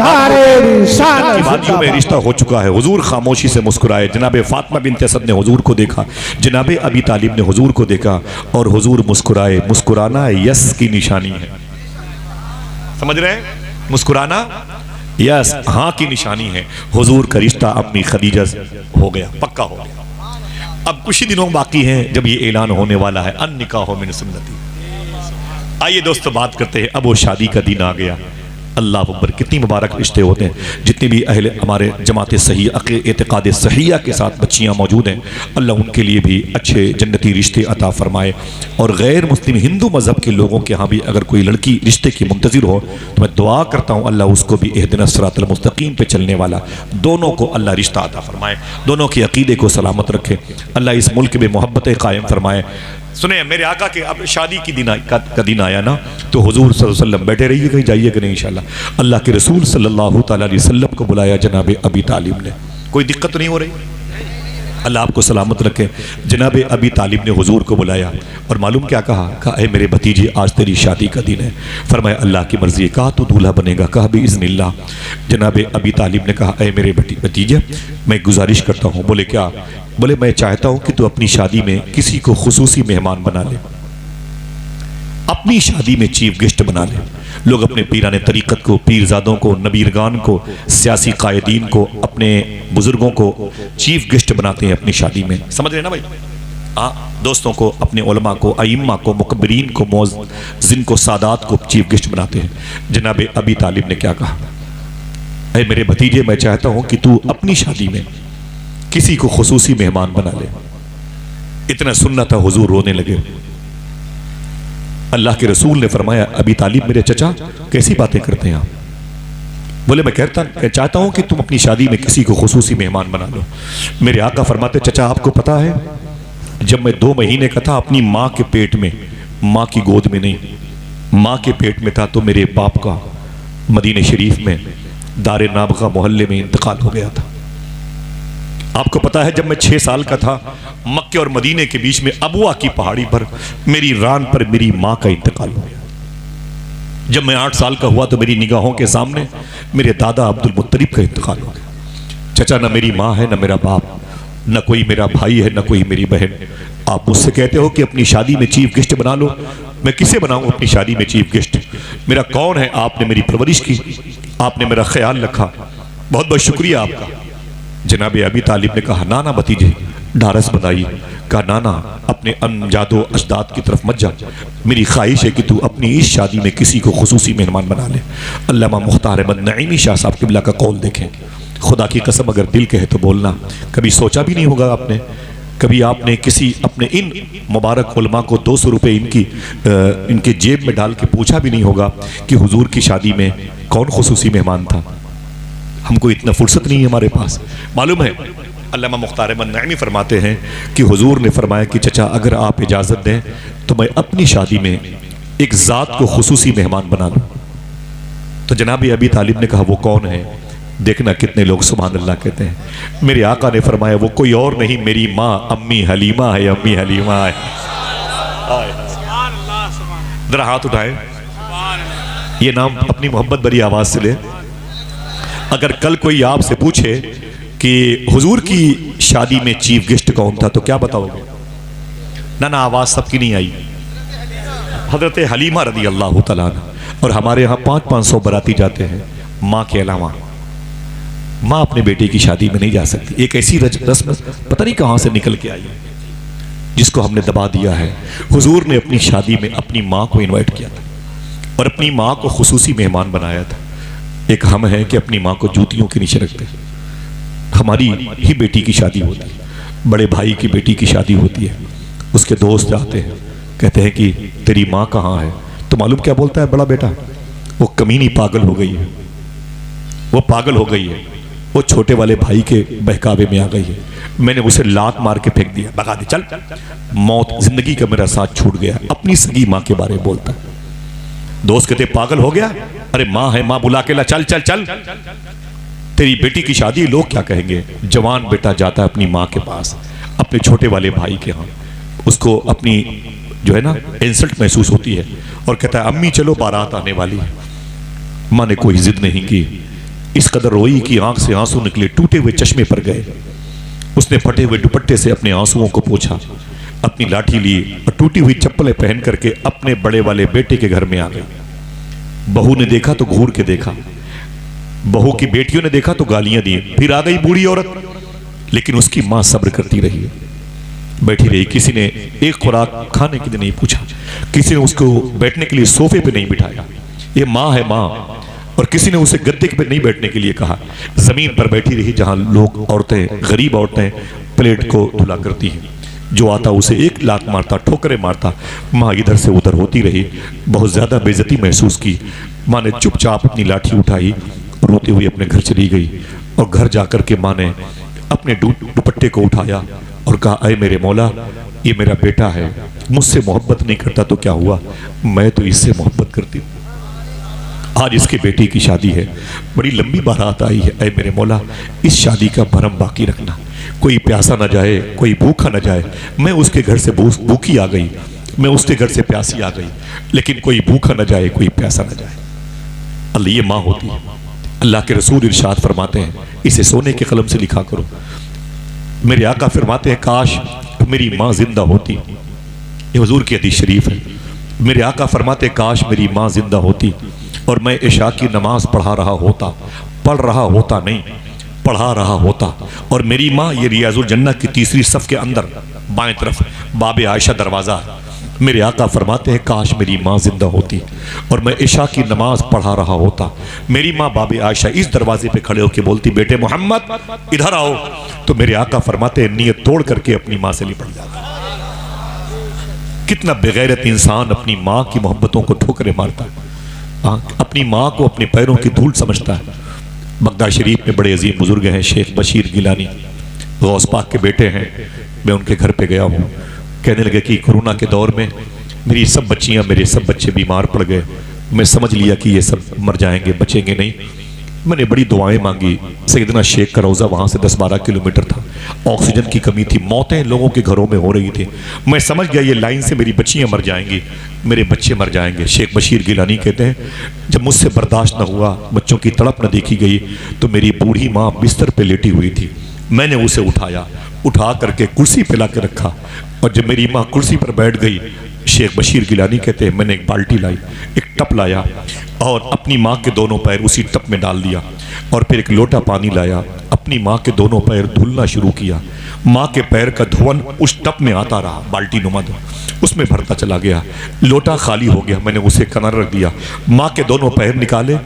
[SPEAKER 1] वादियों में रिश्ता हो चुका है। हुजूर खामोशी से मुस्कुराए। जनाबे फातिमा बिन्त असद ने हुजूर को देखा, जनाबे अबी तालिब ने हुजूर को देखा और हुजूर मुस्कुराए। मुस्कुराना यस की निशानी है, समझ रहे हैं? मुस्कुराना यस हाँ की निशानी है। हुजूर का रिश्ता अम्मी खदीजा हो गया, पक्का हो गया। अब कुछ ही दिनों बाकी हैं जब ये ऐलान होने वाला है, अन निकाह मिन सुन्नती। आइए दोस्तों बात करते हैं। अब वो शादी का दिन आ गया। अल्लाह अकबर, कितनी मुबारक रिश्ते होते हैं। जितने भी अहले हमारे जमात सही एतकाद सहिया के साथ बच्चियाँ मौजूद हैं, अल्लाह उनके लिए भी अच्छे जन्नती रिश्ते अता फरमाए। और गैर मुस्लिम हिंदू मज़हब के लोगों के यहाँ भी अगर कोई लड़की रिश्ते की मुंतज़िर हो तो मैं दुआ करता हूँ अल्लाह उसको भी इहदिना सिरातल मुस्तकीम पे चलने वाला दोनों को अल्लाह रिश्ता अता फरमाए, दोनों के अकीदे को सलामत रखे। अल्लाह इस मुल्क में मोहब्बतें कायम फरमाए। सुने, मेरे आका के अब शादी की का दिन आया ना, तो हुजूर सल्लल्लाहु अलैहि वसल्लम बैठे रहिए, कहीं जाइएगा नहीं इंशाल्लाह। अल्लाह के रसूल सल्लल्लाहु अलैहि वसल्लम को बुलाया जनाबे अबी तालिब ने। कोई दिक्कत नहीं हो रही? अल्लाह आपको सलामत रखे। जनाबे अबी तालिब ने हुजूर को बुलाया और मालूम क्या कहा? कहा ए मेरे भतीजे, आज तेरी शादी का दिन है। फरमाया अल्लाह की मर्जी। कहा तो दूल्हा बनेगा? कहा भी इज़्निल्लाह। जनाबे अबी तालिब ने कहा ए मेरे भतीजे, मैं गुजारिश करता हूँ। बोले क्या? बोले मैं चाहता हूँ कि तू अपनी शादी में किसी को खुसूसी मेहमान बना ले, अपनी शादी में चीफ गेस्ट बना ले। लोग अपने पीराने तरीक़त को, पीरजादों को, नबीरगान को, सियासी कायदीन को, अपने बुजुर्गों को चीफ गेस्ट बनाते हैं अपनी शादी में। समझ रहे ना भाई? दोस्तों को, अपने उलमा को, अइम्मा को, मुकब्बिरीन को, मौज़िन को, सादात को चीफ गेस्ट बनाते हैं। जनाब अबी तालिब ने क्या कहा? ऐ मेरे भतीजे, मैं चाहता हूँ कि तू अपनी शादी में किसी को खुसूसी मेहमान बना ले। इतना सुनना था, हुजूर रोने लगे। अल्लाह के रसूल ने फरमाया अबी तालिब मेरे चचा, कैसी बातें करते हैं आप? बोले मैं चाहता हूं कि तुम अपनी शादी में किसी को खुसूसी मेहमान बना लो। मेरे आका फरमाते चचा आपको पता है, जब मैं 2 महीने का था अपनी माँ के पेट में, माँ की गोद में नहीं, माँ के पेट में था, तो मेरे बाप का मदीने शरीफ में दारे नाबगा मोहल्ले में इंतकाल हो गया था। आपको पता है जब मैं 6 साल का था, मक्के और मदीने के बीच में अबुआ की पहाड़ी पर मेरी रान पर मेरी माँ का इंतकाल हो गया। जब मैं 8 साल का हुआ तो मेरी निगाहों के सामने मेरे दादा अब्दुल मुत्तलिब का इंतकाल हो गया। चचा, न मेरी माँ है, न मेरा बाप, न कोई मेरा भाई है, न कोई मेरी बहन। आप मुझसे कहते हो कि अपनी शादी में चीफ गेस्ट बना लो। मैं किसे बनाऊं अपनी शादी में चीफ गेस्ट? मेरा कौन है? आपने मेरी परवरिश की, आपने मेरा ख्याल रखा, बहुत बहुत शुक्रिया आपका। जनाबे अबी तालिब ने कहा ना ना भतीजे, ढारस बताइए। कहा ना ना, अपने अमजादो अजदाद की तरफ मत जा। मेरी ख्वाहिश है कि तू अपनी इस शादी में किसी को खुसूसी मेहमान बना ले। अल्लामा मुख्तार अहमद नईमी शाह साहब किबला का कौल देखें। खुदा की कसम अगर दिल कहे तो बोलना। कभी सोचा भी नहीं होगा आपने, कभी आपने किसी अपने इन मुबारक उलमा को 200 रुपये इनके जेब में डाल के पूछा भी नहीं होगा कि हुजूर की शादी में कौन खुसूसी मेहमान था। हमको इतना फुर्सत नहीं है हमारे पास। मालूम है अल्लामा मुख्तार अहमद नईमी फरमाते हैं कि हुजूर ने फरमाया कि चचा अगर आप इजाज़त दें तो मैं अपनी शादी में एक ज़ात को खुसूसी मेहमान बना लूँ। तो जनाब अबी तालिब ने कहा वो कौन है? देखना कितने लोग सुभान अल्लाह कहते हैं। मेरे आका ने फरमाया वो कोई और नहीं, मेरी माँ अम्मी हलीमा है, अम्मी हलीमा है। जरा हाथ उठाए, ये नाम अपनी मोहब्बत भरी आवाज़ से ले। अगर कल कोई आपसे पूछे कि हुजूर की शादी में चीफ गेस्ट कौन था तो क्या बताओगे? ना ना, आवाज़ सबकी नहीं आई। हजरत हलीमा रदी अल्लाह तआला अन्हा। और हमारे यहाँ 500-500 बराती जाते हैं माँ के अलावा। माँ अपने बेटे की शादी में नहीं जा सकती। एक ऐसी रस्म पता नहीं कहाँ से निकल के आई है जिसको हमने दबा दिया है। हुजूर ने अपनी शादी में अपनी माँ को इन्वाइट किया था और अपनी माँ को खुसूसी मेहमान बनाया था। एक हम हैं कि अपनी माँ को जूतियों के नीचे रखते हैं। हमारी ही बेटी की शादी होती है, बड़े भाई की बेटी की शादी होती है, उसके दोस्त आते हैं, कहते हैं कि तेरी माँ कहाँ है? तो मालूम क्या बोलता है बड़ा बेटा? वो कमीनी पागल हो गई है, वो पागल हो गई है, वो छोटे वाले भाई के बहकावे में आ गई है, मैंने उसे लात मार के फेंक दिया, भगा दे, चल। मौत, जिंदगी का मेरा साथ छूट गया। अपनी सगी माँ के बारे में बोलता है। दोस्त कहते पागल हो गया, अरे माँ है, माँ बुला के ला, चल चल चल, तेरी बेटी की शादी, लोग क्या कहेंगे। जवान बेटा जाता है अपनी माँ के पास, अपने छोटे वाले भाई के यहाँ, उसको अपनी जो है ना इंसल्ट महसूस होती है और कहता है अम्मी चलो बारात आने वाली है। माँ ने कोई जिद नहीं की, इस कदर रोई कि आंख से आंसू निकले, टूटे हुए चश्मे पर गए। उसने फटे हुए दुपट्टे से अपने आंसुओं को पोंछा, अपनी लाठी ली और टूटी हुई चप्पलें पहन करके अपने बड़े वाले बेटे के घर में आ गई। बहू ने देखा तो घूर के देखा, बहू की बेटियों ने देखा तो गालियां दी। फिर आ गई बूढ़ी औरत, लेकिन उसकी मां सब्र करती रही, बैठी रही। किसी ने एक खुराक खाने के लिए नहीं पूछा, किसी ने उसको बैठने के लिए सोफे पे नहीं बिठाया, ये माँ है माँ। और किसी ने उसे गद्दे पे नहीं बैठने के लिए कहा, जमीन पर बैठी रही जहां लोग, औरतें, गरीब औरतें प्लेट को धुला करती हैं। जो आता उसे एक लात मारता, ठोकरे मारता। माँ इधर से उधर होती रही, बहुत ज्यादा बेइज्जती महसूस की। माँ ने चुपचाप अपनी लाठी उठाई, रोती हुई अपने घर चली गई। और घर जाकर के माँ ने अपने दुपट्टे को उठाया और कहा, अय मेरे मौला, ये मेरा बेटा है, मुझसे मोहब्बत नहीं करता तो क्या हुआ, मैं तो इससे मोहब्बत करती हूँ। आज इसके बेटी की शादी है, बड़ी लंबी बारात आई है, ऐ मेरे मौला इस शादी का भरम बाकी रखना, कोई प्यासा न जाए, कोई भूखा न जाए। मैं उसके घर से भूखी आ गई, मैं उसके घर से प्यासी आ गई, लेकिन कोई भूखा न जाए, कोई प्यासा न जाए। अल्लाह ये माँ होती है। अल्लाह के रसूल इरशाद फरमाते हैं, इसे सोने के कलम से लिखा करो। मेरे आका फरमाते हैं, काश मेरी माँ जिंदा होती। ये हुजूर की हदीस शरीफ है। मेरे आका फरमाते, काश मेरी माँ जिंदा होती और मैं इशा की नमाज पढ़ा रहा होता, पढ़ रहा होता नहीं, पढ़ा रहा होता। और मेरी माँ, ये रियाजुल जन्नत की तीसरी सफ के अंदर बाएं तरफ बाबे आयशा दरवाज़ा। मेरे आका फरमाते हैं, काश मेरी माँ जिंदा होती और मैं इशा की नमाज पढ़ा रहा होता। मेरी माँ बाबे आयशा इस दरवाजे पे खड़े होकर बोलती, बेटे मोहम्मद इधर आओ। तो मेरे आका फरमाते हैं, नीयत तोड़ करके अपनी माँ से लिपट जाता। कितना बेगैरत इंसान अपनी माँ की मोहब्बतों को ठोकरे मारता है, अपनी माँ को अपने पैरों की धूल समझता है। बगदाद शरीफ में बड़े अजीम बुजुर्ग हैं, शेख बशीर गिलानी, गौस पाक के बेटे हैं। मैं उनके घर पे गया हूँ, कहने लगे कि कोरोना के दौर में मेरी सब बच्चियाँ, मेरे सब बच्चे बीमार पड़ गए। मैं समझ लिया कि ये सब मर जाएंगे, बचेंगे नहीं। मैंने बड़ी दुआएं मांगी। सैयदना शेख का रोज़ा वहाँ से 10-12 किलोमीटर था, ऑक्सीजन की कमी थी, मौतें लोगों के घरों में हो रही थी। मैं समझ गया ये लाइन से मेरी बच्चियाँ मर जाएंगी, मेरे बच्चे मर जाएंगे। शेख बशीर गिलानी कहते हैं, जब मुझसे बर्दाश्त न हुआ, बच्चों की तड़प न देखी गई, तो मेरी बूढ़ी माँ बिस्तर पे लेटी हुई थी। मैंने उसे उठाया, उठा करके कुर्सी पे ला के रखा। और जब मेरी माँ कुर्सी पर बैठ गई, शेख बशीर गिलानी कहते हैं, मैंने एक बाल्टी लाई, एक टप लाया और अपनी माँ के दोनों पैर उसी टप में डाल दिया। और फिर एक लोटा पानी लाया, अपनी माँ के दोनों पैर धुलना शुरू किया। माँ के पैर का धुवन उस टप में आता रहा, बाल्टी नुमा उसमें भरता चला गया। लोटा खाली हो गया, मैंने उसे किनारे रख दिया। माँ के दोनों पैर निकाले,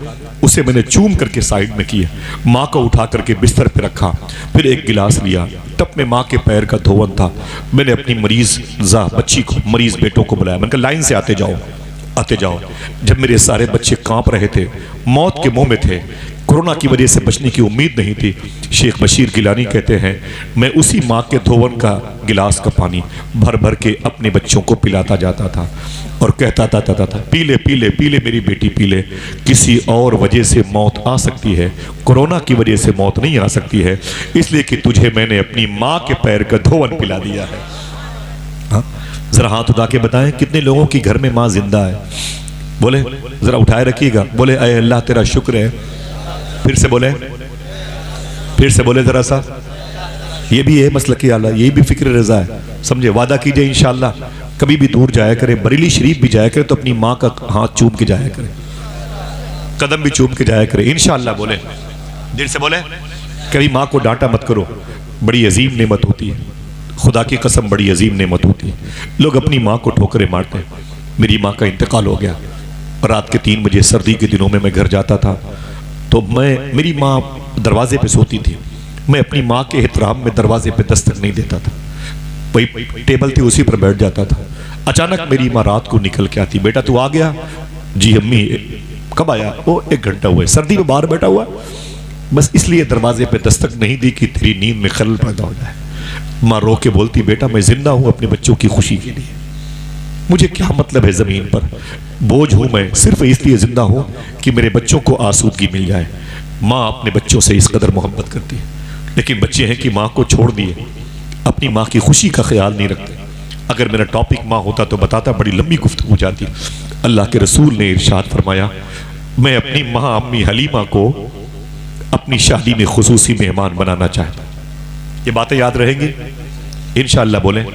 [SPEAKER 1] उसे मैंने चूम करके साइड में किया। माँ को उठा करके बिस्तर पे रखा। फिर एक गिलास लिया, टप में माँ के पैर का धोवन था। मैंने अपनी मरीज बच्ची को, मरीज बेटों को बुलाया। मैंने कहा लाइन से आते जाओ, आते जाओ। जब मेरे सारे बच्चे कांप रहे थे, मौत के मुंह में थे, कोरोना की वजह से बचने की उम्मीद नहीं थी, शेख बशीर गिलानी कहते हैं, मैं उसी माँ के धोवन का गिलास का पानी भर भर के अपने बच्चों को पिलाता जाता था और कहता था पी ले पी ले पी ले मेरी बेटी पी ले। किसी और वजह से मौत आ सकती है, कोरोना की वजह से मौत नहीं आ सकती है, इसलिए कि तुझे मैंने अपनी माँ के पैर का धोवन पिला दिया है। हाँ? जरा हाथ उठा के बताएं कितने लोगों की घर में माँ जिंदा है। बोले जरा उठाए रखिएगा। बोले अय अल्लाह तेरा शुक्र है। फिर से बोले, फिर से बोले जरा सा। ये भी है मसलक की आला, ये भी फिक्र रजा है, समझे। वादा कीजिए इंशाअल्लाह कभी भी दूर जाया करे, बरेली शरीफ भी जाया करे तो अपनी माँ का हाथ चूम के जाया करे, कदम भी चूम के जाया करे इंशाअल्लाह। बोले दिल से बोले, कभी माँ को डांटा मत करो, बड़ी अजीम नेमत होती है, खुदा की कसम बड़ी अजीम नेमत होती है। लोग अपनी माँ को ठोकरे मारते हैं। मेरी माँ का इंतकाल हो गया, रात के 3 बजे सर्दी के दिनों में मैं घर जाता था तो मेरी माँ दरवाजे पे सोती थी। मैं अपनी माँ के एहतराम में दरवाजे पे दस्तक नहीं देता था, वही टेबल थी उसी पर बैठ जाता था। अचानक मेरी माँ रात को निकल के आती, बेटा तू आ गया? जी अम्मी। कब आया? वो 1 घंटा हुआ है, सर्दी में बाहर बैठा हुआ, बस इसलिए दरवाजे पे दस्तक नहीं दी कि तेरी नींद में खलल पैदा हो जाए। माँ रो के बोलती, बेटा मैं जिंदा हूँ अपने बच्चों की खुशी के लिए, मुझे क्या मतलब है ज़मीन पर, बोझ हूँ मैं, सिर्फ इसलिए ज़िंदा हूँ कि मेरे बच्चों को आसूदगी मिल जाए। माँ अपने बच्चों से इस कदर मोहब्बत करती है, लेकिन बच्चे हैं कि माँ को छोड़ दिए, अपनी माँ की खुशी का ख्याल नहीं रखते। अगर मेरा टॉपिक माँ होता तो बताता, बड़ी लंबी गुफ्तगू हो जाती। अल्लाह के रसूल ने इरशाद फरमाया, मैं अपनी माँ अम्मी हलीमा को अपनी शादी में खुसूसी मेहमान बनाना चाहता। ये बातें याद रहेंगी इंशाअल्लाह। बोलें,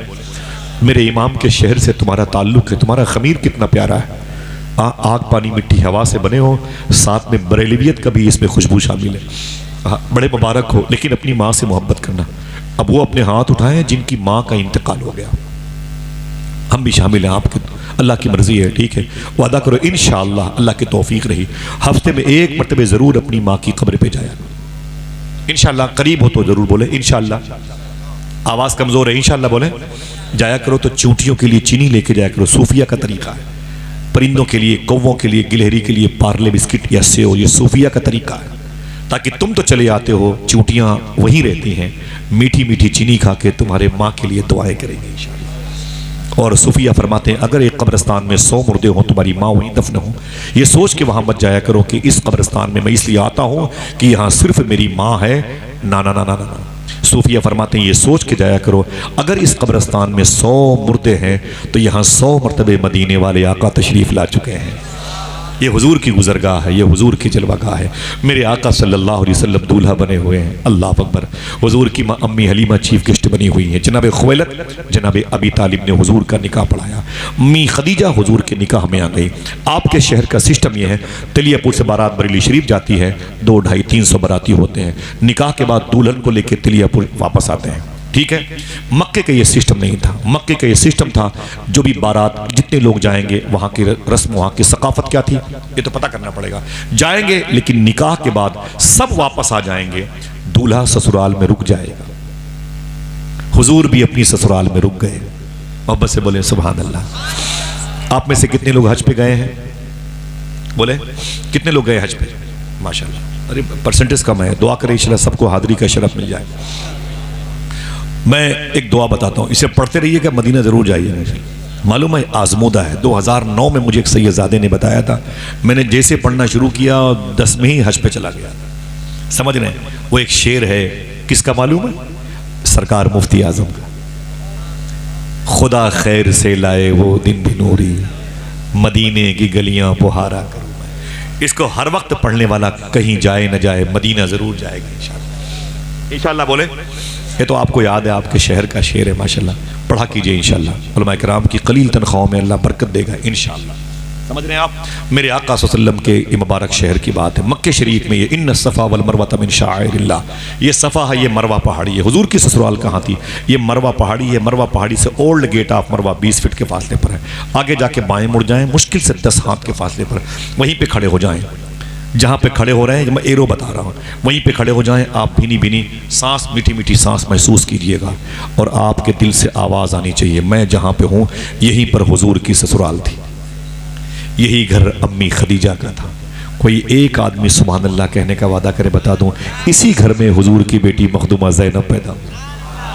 [SPEAKER 1] मेरे इमाम के शहर से तुम्हारा ताल्लुक़ है, तुम्हारा ख़मीर कितना प्यारा है। आग पानी मिट्टी हवा से बने हो, साथ में बरेलवियत का भी इसमें खुशबू शामिल है। बड़े मुबारक हो, लेकिन अपनी माँ से मोहब्बत करना। अब वो अपने हाथ उठाएं जिनकी माँ का इंतकाल हो गया, हम भी शामिल हैं आपके, अल्लाह की मर्जी है, ठीक है। वादा करो इंशाअल्लाह, अल्लाह की तौफीक रही, हफ्ते में एक मरतबे ज़रूर अपनी माँ की कब्र पे जाया इंशाअल्लाह। करीब हो तो ज़रूर बोले इंशाअल्लाह। आवाज़ कमज़ोर है, इंशाअल्लाह बोले। जाया करो तो चूंटियों के लिए चीनी लेके जाया करो, सूफिया का तरीका है। परिंदों के लिए, कौवों के लिए, गिलहरी के लिए पार्ले बिस्किट या सेव, ये सूफिया का तरीका है। ताकि तुम तो चले आते हो, चूंटियाँ वहीं रहती हैं, मीठी मीठी चीनी खा के तुम्हारे माँ के लिए दुआएं करेंगे इंशाअल्लाह। और सूफिया फरमाते हैं, अगर एक कब्रिस्तान में 100 मुर्दे हों, तुम्हारी माँ वहीं दफन हो, ये सोच के वहाँ मत जाया करो कि इस कब्रिस्तान में मैं इसलिए आता हूँ कि यहाँ सिर्फ मेरी माँ है। ना ना ना ना ना, सूफिया फरमाते हैं, ये सोच के जाया करो, अगर इस कब्रिस्तान में 100 मुर्दे हैं तो यहाँ 100 मरतबे मदीने वाले आका तशरीफ़ ला चुके हैं। ये हुजूर की गुजरगाह है, ये हुजूर की जलवागाह है। मेरे आका सल्लल्लाहु अलैहि वसल्लम दूल्हा बने हुए हैं, अल्लाह अकबर। हुजूर की माँ अम्मी हलीमा चीफ गेस्ट बनी हुई हैं। जनाब खुवैलद, जनाब अबी तालिब ने हुजूर का निकाह पढ़ाया। अम्मी खदीजा हुजूर के निकाह में आ गई। आपके शहर का सिस्टम ये है, तिलियापुर से बारात बरेली शरीफ जाती है, 2, 250, 300 बाराती होते हैं। निकाह के बाद दुल्हन को लेकर तिलियापुर वापस आते हैं, ठीक है। मक्के का ये सिस्टम नहीं था। मक्के का ये सिस्टम था, जो भी बारात जितने लोग जाएंगे, वहाँ की रस्म, वहाँ की सकाफत क्या थी, ये तो पता करना पड़ेगा। जाएंगे, लेकिन निकाह के बाद सब वापस आ जाएंगे, दूल्हा ससुराल में रुक जाएगा। हुजूर भी अपनी ससुराल में रुक गए। मोहब्बत से बोले सुभान अल्लाह। आप में से कितने लोग हज पे गए हैं? बोले कितने लोग गए हज पे? माशाल्लाह। अरे परसेंटेज कम है, दुआ करें इंशाल्लाह सबको हाजिरी का शरफ मिल जाए। मैं एक दुआ बताता हूँ, इसे पढ़ते रहिएगा, मदीना ज़रूर जाइए। मालूम है आजमूदा है। 2009 में मुझे एक सैयदजादे ने बताया था, मैंने जैसे पढ़ना शुरू किया 10 में ही हज पे चला गया। समझ रहे हैं? वो एक शेर है, किसका मालूम है? सरकार मुफ्ती आजम का। खुदा खैर से लाए वो दिन भी नूरी, मदीने की गलियां पुहारा करूँ मैं। इसको हर वक्त पढ़ने वाला कहीं जाए न जाए, मदीना ज़रूर जाएगा इंशाअल्लाह। इंशाअल्लाह बोले। ये तो आपको याद है, आपके शहर का शेर है, माशाल्लाह। पढ़ा कीजिए इंशाअल्लाह। उलमा किराम की कलील तनख्वाहों में अल्लाह बरकत देगा इंशाअल्लाह। समझ रहे हैं आप? मेरे आका सल्लल्लाहु अलैहि वसल्लम के मुबारक शहर की बात है, मक्के शरीफ में। ये इन्न सफ़ा वल मरवा मिन शाइरिल्लाह, ये सफ़ा है, ये मरवा पहाड़ी है। हुजूर की ससुराल कहाँ थी? ये मरवा पहाड़ी है। मरवा पहाड़ी से ओल्ड गेट ऑफ मरवा 20 फीट के फासले पर है। आगे जाके बाएँ मुड़ जाएँ, मुश्किल से 10 हाथ के फासले पर, वहीं पर खड़े हो जाएँ। जहाँ पे खड़े हो रहे हैं, मैं एरो बता रहा हूँ, वहीं पे खड़े हो जाएं। आप भीनी भीनी सांस, मीठी मीठी सांस महसूस कीजिएगा, और आपके दिल से आवाज़ आनी चाहिए, मैं जहाँ पे हूँ यहीं पर हुजूर की ससुराल थी, यही घर अम्मी खदीजा का था। कोई एक आदमी सुभान अल्लाह कहने का वादा करे, बता दूँ, इसी घर में हुजूर की बेटी मखदूमा ज़ैनब पैदा हुई।